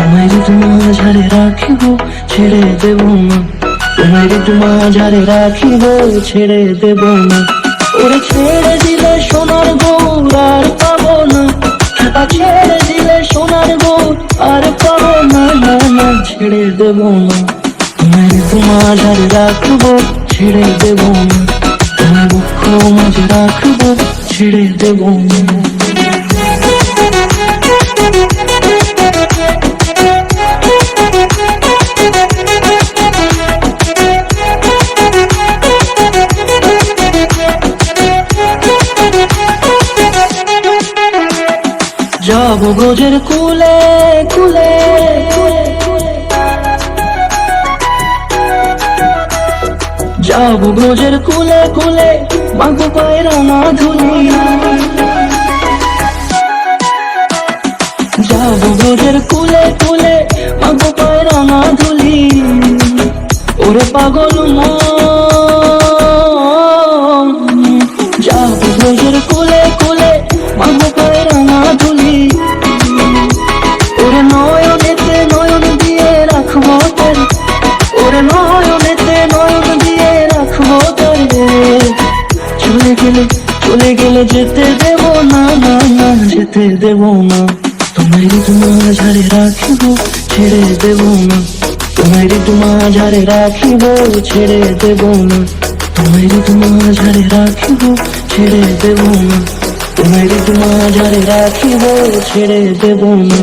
তোমায় যদি মাঝারে রাখিব ছেড়ে দেব না, তোমায় যদি মাঝারে রাখিব ছেড়ে দেব না। ওরে ছেড়ে দিলে সোনার গৌর আর পাবো না, খেপা ছেড়ে দিলে সোনার গৌর আর পাবো না, না না ছেড়ে দেব না। তোমায় যদি মাঝারে রাখবো ছেড়ে দেব না, তোমায় বক্ষ মাঝে রাখবো ছেড়ে দেব না। যাব ব্রজের কুলে কুলে, যাব ব্রজের কুলে কুলে, মাগো পায়ের না ধুলি। যাব ব্রজের কুলে কুলে, মাগো পায়ের না ধুলি। ওরে পাগল মন, যাব ব্রজের কুলে কুলে, মাগো পায়ের না ধুলি। ওরে নয়নেতে নয়ন দিয়ে রাখবো তোর, ওরে নয়নেতে নয়ন দিয়ে রাখবো তোর। চলে গেলে চলে গেলে যেতে দেব না, না না যেতে দেব না। তোমায় ঋতু মাঝারে রাখিব ছেড়ে দেব না, তোমায় ঋতু মাঝারে রাখিব ছেড়ে দেব না। তোমায় ঋতু মাঝারে রাখিব ছেড়ে দেব না, তোমায় ঋতু মাঝারে রাখিব ছেড়ে দেব না।